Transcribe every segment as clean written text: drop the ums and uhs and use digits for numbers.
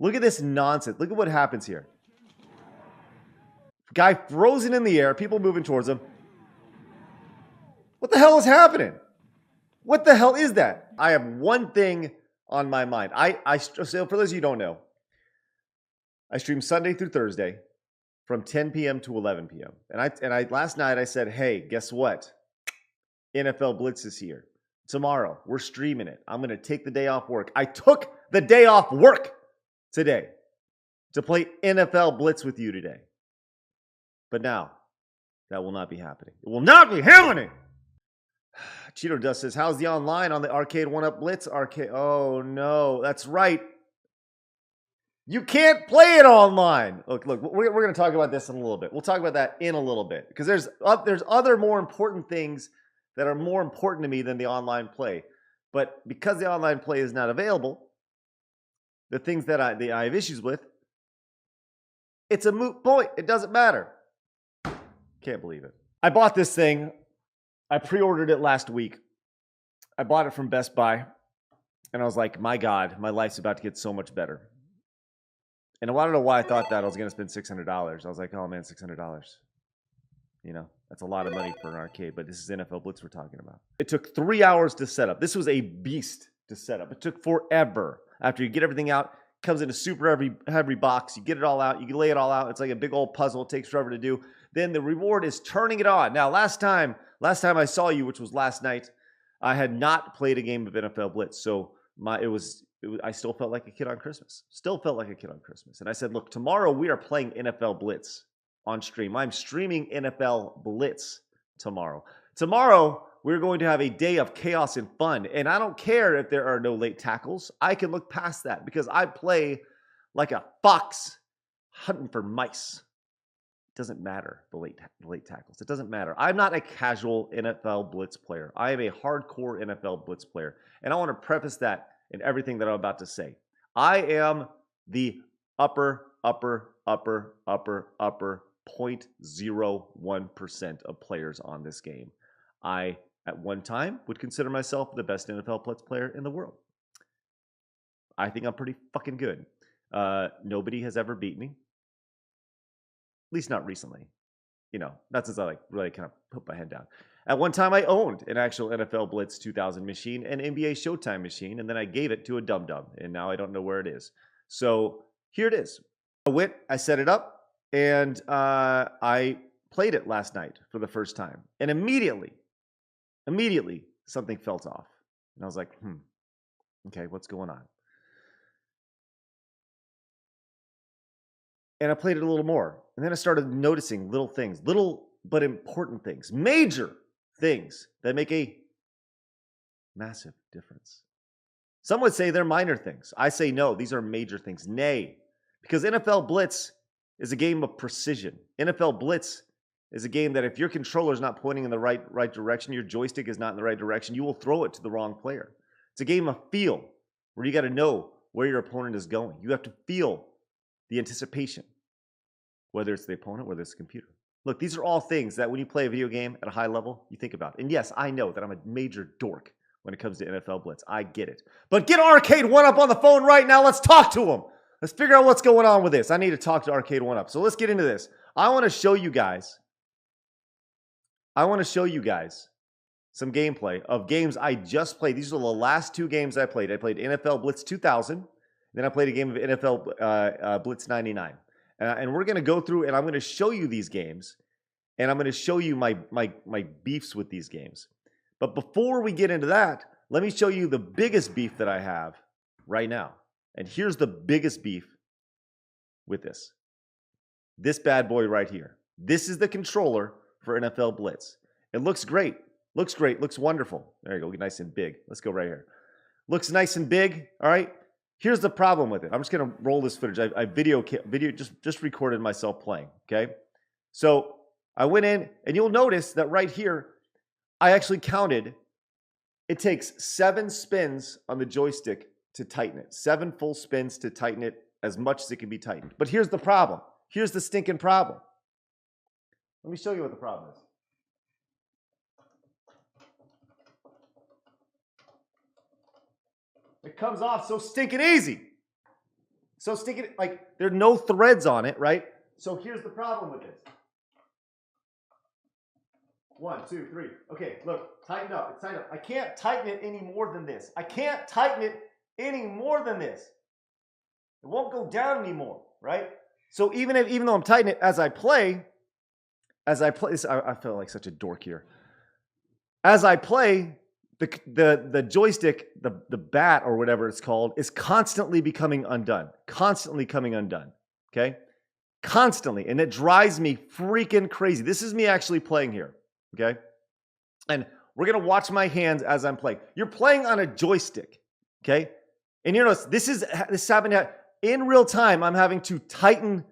Look at this nonsense. Look at what happens here. Guy frozen in the air, people moving towards him. What the hell is happening? What the hell is that? I have one thing on my mind. So for those of you who don't know, I stream Sunday through Thursday from 10 p.m. to 11 p.m. And I last night I said, hey, guess what? NFL Blitz is here. Tomorrow, we're streaming it. I'm going to take the day off work. I took the day off work today to play NFL Blitz with you today. But now, that will not be happening. It will not be happening! Cheeto Dust says, how's the online on the Arcade 1-Up Blitz? Oh, no. That's right. You can't play it online. Look, we're going to talk about this in a little bit. We'll talk about that in a little bit. Because there's other more important things that are more important to me than the online play. But because the online play is not available, the things that I have issues with, it's a moot point. It doesn't matter. Can't believe it. I bought this thing. I pre-ordered it last week. I bought it from Best Buy. And I was like, my God, my life's about to get so much better. And I want to know why I thought that I was going to spend $600. I was like, oh man, $600. You know, that's a lot of money for an arcade, but this is NFL Blitz we're talking about. It took 3 hours to set up. This was a beast to set up. It took forever. After you get everything out, it comes in a super heavy box. You get it all out. You can lay it all out. It's like a big old puzzle. It takes forever to do. Then the reward is turning it on. Now, last time I saw you, which was last night, I had not played a game of NFL Blitz. So I still felt like a kid on Christmas. Still felt like a kid on Christmas. And I said, look, tomorrow we are playing NFL Blitz on stream. I'm streaming NFL Blitz tomorrow. Tomorrow, we're going to have a day of chaos and fun. And I don't care if there are no late tackles. I can look past that because I play like a fox hunting for mice. It doesn't matter, the late tackles. It doesn't matter. I'm not a casual NFL Blitz player. I am a hardcore NFL Blitz player. And I want to preface that in everything that I'm about to say. I am the upper 0.01% of players on this game. I, at one time, would consider myself the best NFL Blitz player in the world. I think I'm pretty fucking good. Nobody has ever beat me. At least not recently. You know, not since I really kind of put my head down. At one time, I owned an actual NFL Blitz 2000 machine, an NBA Showtime machine, and then I gave it to a dum-dum, and now I don't know where it is. So here it is. I set it up, and I played it last night for the first time. And immediately, something felt off. And I was like, okay, what's going on? And I played it a little more. And then I started noticing little things, little but important things, major things that make a massive difference. Some would say they're minor things. I say no, these are major things. Nay, because NFL Blitz is a game of precision. NFL Blitz is a game that if your controller is not pointing in the right direction, your joystick is not in the right direction, you will throw it to the wrong player. It's a game of feel, where you got to know where your opponent is going. You have to feel the anticipation, whether it's the opponent, whether it's the computer. Look, these are all things that when you play a video game at a high level, you think about. And yes, I know that I'm a major dork when it comes to NFL Blitz. I get it. But get Arcade 1-Up on the phone right now. Let's talk to him. Let's figure out what's going on with this. I need to talk to Arcade 1-Up. So let's get into this. I want to show you guys some gameplay of games I just played. These are the last two games I played. I played NFL Blitz 2000. Then I played a game of NFL Blitz 99. And we're going to go through and I'm going to show you these games. And I'm going to show you my beefs with these games. But before we get into that, let me show you the biggest beef that I have right now. And here's the biggest beef with this. This bad boy right here. This is the controller for NFL Blitz. It looks great. Looks great. Looks wonderful. There you go. Nice and big. Let's go right here. Looks nice and big. All right. Here's the problem with it. I'm just going to roll this footage. I video just recorded myself playing. Okay. So I went in and you'll notice that right here, I actually counted. It takes 7 spins on the joystick to tighten it. 7 full spins to tighten it as much as it can be tightened. But here's the problem. Here's the stinking problem. Let me show you what the problem is. It comes off so stinking easy. So stick it, like, there are no threads on it, right? So here's the problem with this. 1, 2, 3. Okay, look, tightened up. It's tightened up. I can't tighten it any more than this. I can't tighten it any more than this. It won't go down anymore, right? So even though I'm tightening it as I play, I feel like such a dork here. As I play, the joystick, the bat or whatever it's called, is constantly becoming undone. Constantly coming undone. Okay? Constantly. And it drives me freaking crazy. This is me actually playing here. Okay? And we're going to watch my hands as I'm playing. You're playing on a joystick. Okay? And you notice this is happening in real time. I'm having to tighten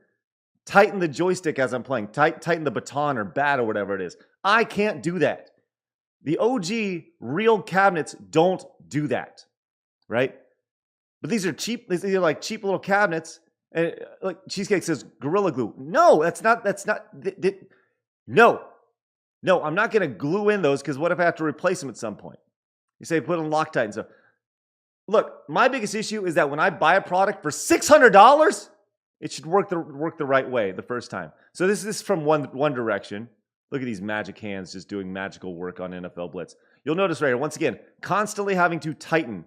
the joystick as I'm playing. Tighten the baton or bat or whatever it is. I can't do that. The OG real cabinets don't do that, right? But these are cheap. These are like cheap little cabinets. And like Cheesecake says, Gorilla Glue. No, that's not. No, I'm not going to glue in those because what if I have to replace them at some point? You say put on Loctite and stuff. Look, my biggest issue is that when I buy a product for $600, it should work the right way the first time. So this is from one direction. Look at these magic hands just doing magical work on NFL Blitz. You'll notice right here, once again, constantly having to tighten.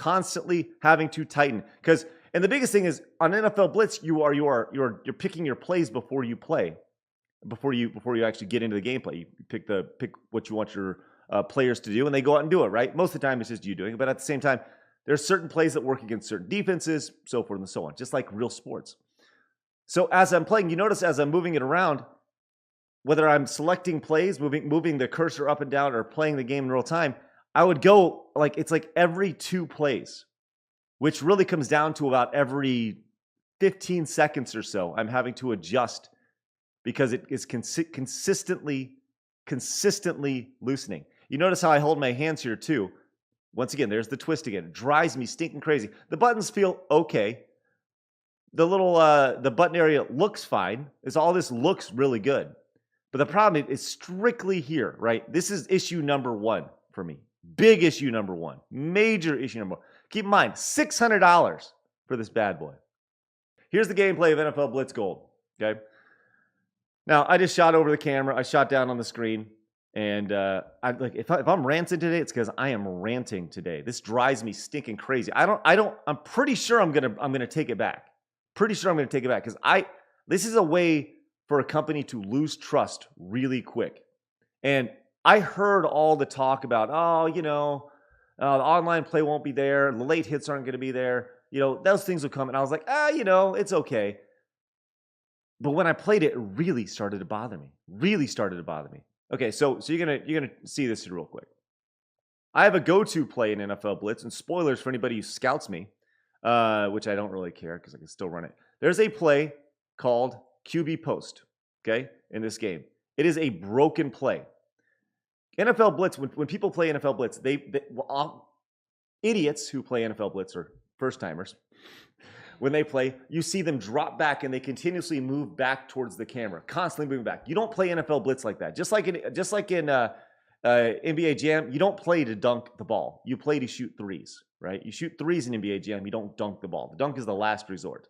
Because, and the biggest thing is on NFL Blitz, you're picking your plays before you play, before you actually get into the gameplay. You pick what you want your players to do, and they go out and do it. Right? Most of the time, it's just you doing it. But at the same time, there's certain plays that work against certain defenses, so forth and so on, just like real sports. So as I'm playing, you notice as I'm moving it around, whether I'm selecting plays, moving the cursor up and down, or playing the game in real time, I would go it's like every 2 plays, which really comes down to about every 15 seconds or so. I'm having to adjust because it is consistently loosening. You notice how I hold my hands here too. Once again, there's the twist again. It drives me stinking crazy. The buttons feel okay. The little the button area looks fine. All this looks really good. But the problem is strictly here, right? This is issue number 1 for me. Big issue number 1. Major issue number 1. Keep in mind, $600 for this bad boy. Here's the gameplay of NFL Blitz Gold, okay? Now, I just shot over the camera. I shot down on the screen. And if I'm ranting today, it's because I am ranting today. This drives me stinking crazy. I'm pretty sure I'm gonna take it back. Pretty sure I'm gonna take it back because this is a way for a company to lose trust really quick. And I heard all the talk about, the online play won't be there, the late hits aren't going to be there. Those things will come. And I was like, it's okay. But when I played it, it really started to bother me. Okay, so you're gonna see this real quick. I have a go-to play in NFL Blitz, and spoilers for anybody who scouts me, which I don't really care because I can still run it. There's a play called QB post, okay, in this game. It is a broken play. NFL Blitz, when people play NFL Blitz, idiots who play NFL Blitz or first-timers, when they play, you see them drop back and they continuously move back towards the camera, constantly moving back. You don't play NFL Blitz like that. Just like in NBA Jam, you don't play to dunk the ball. You play to shoot threes, right? You shoot threes in NBA Jam. You don't dunk the ball. The dunk is the last resort.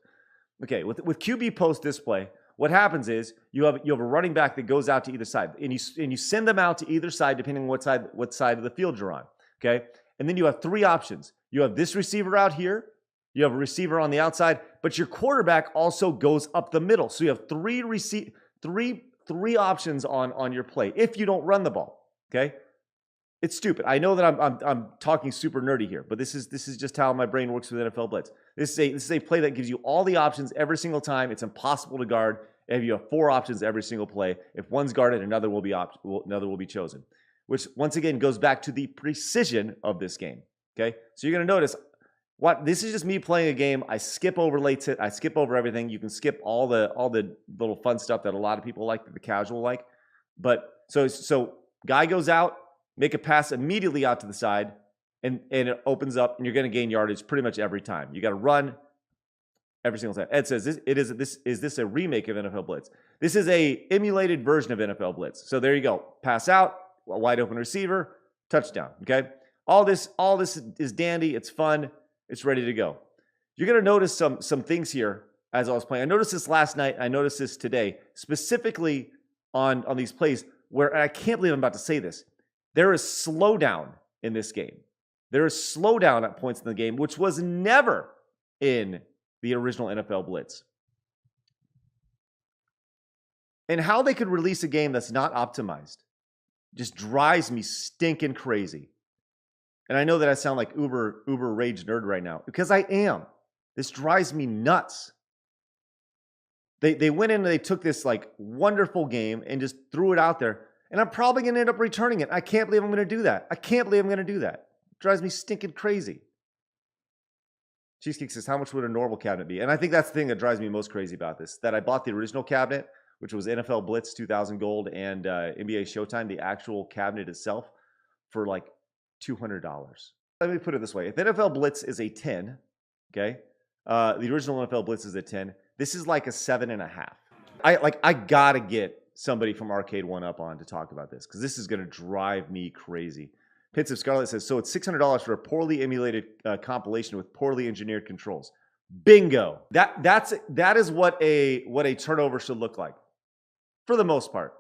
Okay, with QB post display, what happens is you have a running back that goes out to either side, and you send them out to either side depending on what side of the field you're on. Okay, and then you have 3 options. You have this receiver out here. You have a receiver on the outside, but your quarterback also goes up the middle. So you have three options on your play if you don't run the ball. Okay, it's stupid. I know that I'm talking super nerdy here, but this is just how my brain works with NFL Blitz. This is a play that gives you all the options every single time. It's impossible to guard. And you have 4 options every single play. If one's guarded, another will be chosen. Which once again goes back to the precision of this game. Okay, so you're gonna notice this is just me playing a game. I skip over late hit. I skip over everything. You can skip all the little fun stuff that a lot of people like, that the casual like. But so guy goes out, make a pass immediately out to the side, and it opens up, and you're going to gain yardage pretty much every time. You got to run every single time. Ed says, is this a remake of NFL Blitz? This is a emulated version of NFL Blitz. So there you go. Pass out, a wide open receiver, touchdown. Okay, all this is dandy. It's fun. It's ready to go. You're going to notice some things here as I was playing. I noticed this last night. I noticed this today, specifically on these plays where I can't believe I'm about to say this. There is slowdown in this game. There is slowdown at points in the game, which was never in the original NFL Blitz. And how they could release a game that's not optimized just drives me stinking crazy. And I know that I sound like uber rage nerd right now, because I am. This drives me nuts. They went in and they took this like wonderful game and just threw it out there. And I'm probably going to end up returning it. I can't believe I'm going to do that. I can't believe I'm going to do that. It drives me stinking crazy. Cheesecake says, how much would a normal cabinet be? And I think that's the thing that drives me most crazy about this, that I bought the original cabinet, which was NFL Blitz 2000 gold and NBA Showtime, the actual cabinet itself, for like $200. Let me put it this way. If NFL Blitz is a 10, okay, the original NFL Blitz is a 10, this is like a 7.5. I got to get somebody from Arcade 1-Up on to talk about this, because this is going to drive me crazy. Pits of Scarlet says, so it's $600 for a poorly emulated compilation with poorly engineered controls. Bingo. That is what a turnover should look like, for the most part.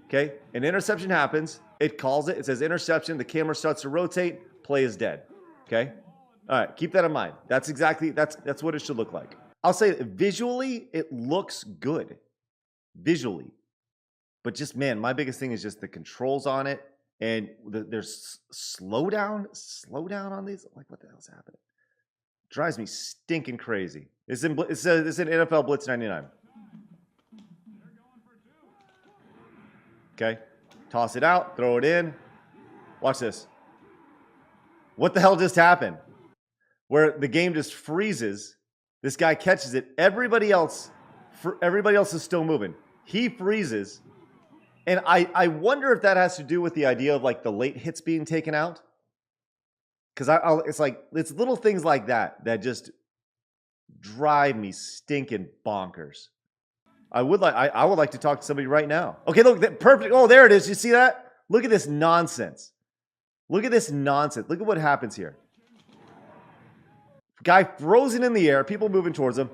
Okay, an interception happens. It calls it. It says interception. The camera starts to rotate. Play is dead. Okay. All right. Keep that in mind. That's what it should look like. I'll say visually, it looks good. Visually. But just, man, my biggest thing is just the controls on it. And there's slowdown on these. Like, what the hell's happening? Drives me stinking crazy. It's in NFL Blitz 99. Okay. Toss it out. Throw it in. Watch this. What the hell just happened? Where the game just freezes. This guy catches it. Everybody else is still moving. He freezes. And I wonder if that has to do with the idea of like the late hits being taken out. Because it's little things like that just drive me stinking bonkers. I would like to talk to somebody right now. Okay, look, perfect. Oh, there it is. You see that? Look at this nonsense. Look at this nonsense. Look at what happens here. Guy frozen in the air. People moving towards him.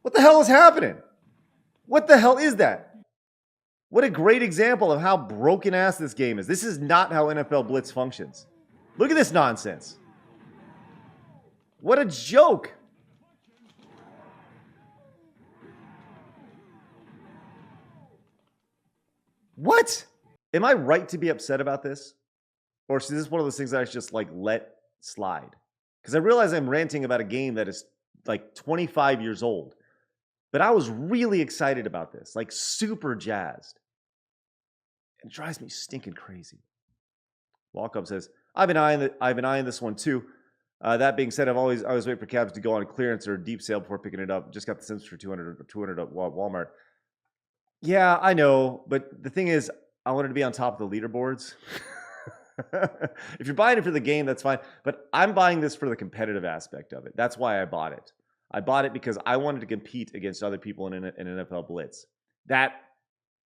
What the hell is happening? What the hell is that? What a great example of how broken ass this game is. This is not how NFL Blitz functions. Look at this nonsense. What a joke. What? Am I right to be upset about this? Or is this one of those things that I should just like let slide? Because I realize I'm ranting about a game that is like 25 years old. But I was really excited about this, like super jazzed. It drives me stinking crazy. Walkup says, I've been eyeing this one too. That being said, I always wait for cabs to go on clearance or deep sale before picking it up. Just got the Sims for 200 at Walmart. Yeah, I know, but the thing is, I wanted to be on top of the leaderboards. If you're buying it for the game, that's fine. But I'm buying this for the competitive aspect of it. That's why I bought it. I bought it because I wanted to compete against other people in NFL Blitz. That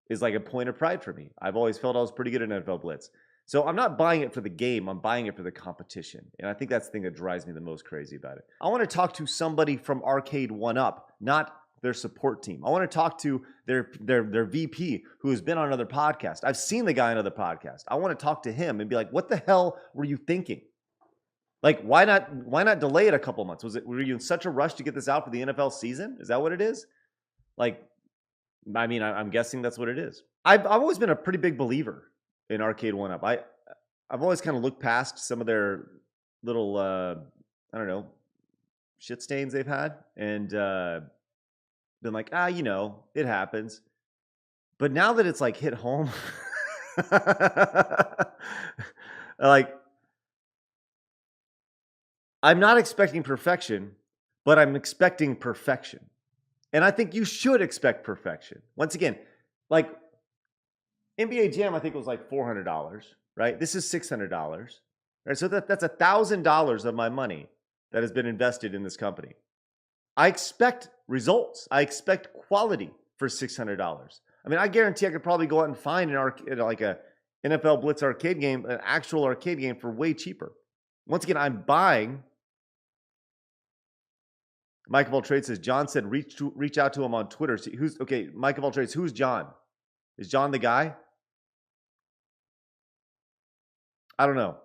is like a point of pride for me. I've always felt I was pretty good in NFL Blitz. So I'm not buying it for the game. I'm buying it for the competition. And I think that's the thing that drives me the most crazy about it. I want to talk to somebody from Arcade 1-Up, not their support team. I want to talk to their VP who has been on another podcast. I've seen the guy on another podcast. I want to talk to him and be like, what the hell were you thinking? Like, why not delay it a couple months? Were you in such a rush to get this out for the NFL season? Is that what it is? Like, I mean, I'm guessing that's what it is. I've always been a pretty big believer in Arcade 1-Up. I've always kind of looked past some of their little, I don't know, shit stains they've had and been like, it happens. But now that it's like hit home, like, I'm not expecting perfection, but I'm expecting perfection. And I think you should expect perfection. Once again, like NBA Jam, I think it was like $400, right? This is $600, right? So that's $1,000 of my money that has been invested in this company. I expect results. I expect quality for $600. I mean, I guarantee I could probably go out and find like a NFL Blitz arcade game, an actual arcade game for way cheaper. Once again, I'm buying Michael Trade says, John said reach out to him on Twitter. See, who's okay? Michael Trades, who's John? Is John the guy? I don't know.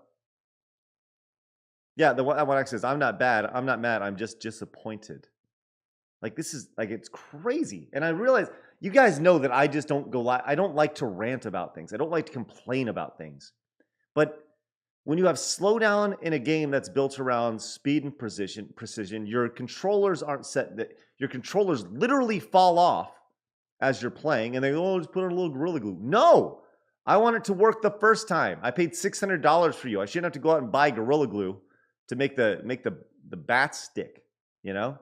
Yeah, the one X says, I'm not bad. I'm not mad. I'm just disappointed. Like, this is like, it's crazy. And I realize you guys know that I just don't go I don't like to rant about things. I don't like to complain about things. But when you have slowdown in a game that's built around speed and precision, your controllers aren't set. That your controllers literally fall off as you're playing, and they go, "Oh, just put on a little Gorilla Glue." No, I want it to work the first time. I paid $600 for you. I shouldn't have to go out and buy Gorilla Glue to make the bat stick. You know.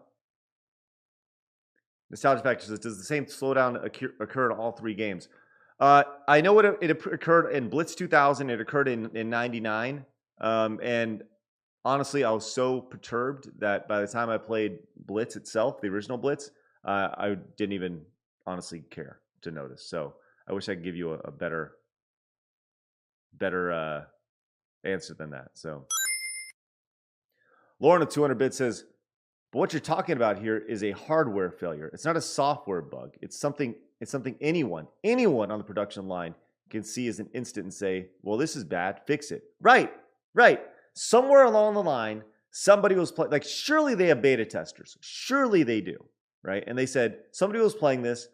Nostalgia Factor says, does the same slowdown occur in all three games? I know it occurred in Blitz 2000. It occurred in 99. And honestly, I was so perturbed that by the time I played Blitz itself, the original Blitz, I didn't even honestly care to notice. So I wish I could give you a better answer than that. So Lauren of 200 bits says, but what you're talking about here is a hardware failure. It's not a software bug. It's something anyone on the production line can see as an instant and say, well, this is bad, fix it. Right. Somewhere along the line, somebody was playing, like, surely they have beta testers. Surely they do, right? And they said, somebody was playing this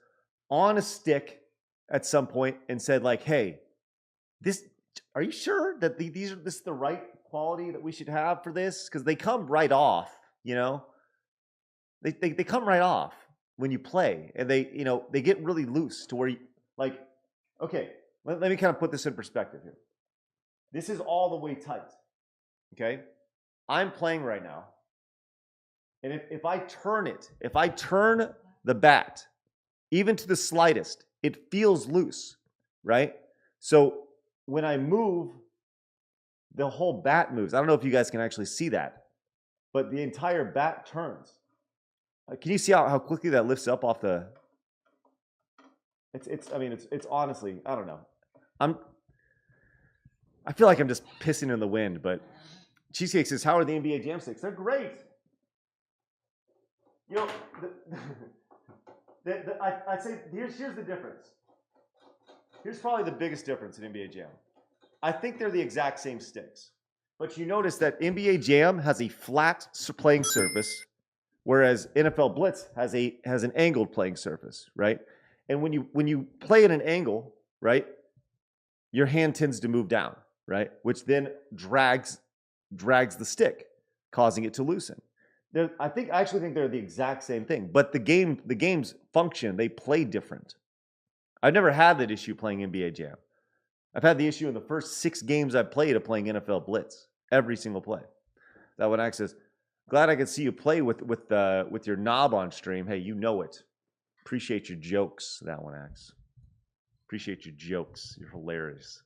on a stick at some point and said, like, hey, are you sure that this is the right quality that we should have for this? Because they come right off, you know? They come right off when you play, and they get really loose to where you, like, okay, let me kind of put this in perspective here. This is all the way tight, okay? I'm playing right now, and if I turn the bat, even to the slightest, it feels loose, right? So when I move, the whole bat moves. I don't know if you guys can actually see that, but the entire bat turns. Can you see how quickly that lifts up off the? It's honestly, I don't know. I feel like I'm just pissing in the wind, but Cheesecake says, how are the NBA Jam Sticks? They're great. You know, I'd say here's the difference. Here's probably the biggest difference in NBA Jam. I think they're the exact same sticks, but you notice that NBA Jam has a flat playing surface, whereas NFL Blitz has an angled playing surface, right? And when you play at an angle, right, your hand tends to move down, right, which then drags the stick, causing it to loosen. I actually think they're the exact same thing, but the games function, they play different. I've never had that issue playing NBA Jam. I've had the issue in the first 6 games I've played of playing NFL Blitz, every single play. That one access. Glad I could see you play with your knob on stream. Hey, you know it. Appreciate your jokes, that one, Axe. Appreciate your jokes. You're hilarious.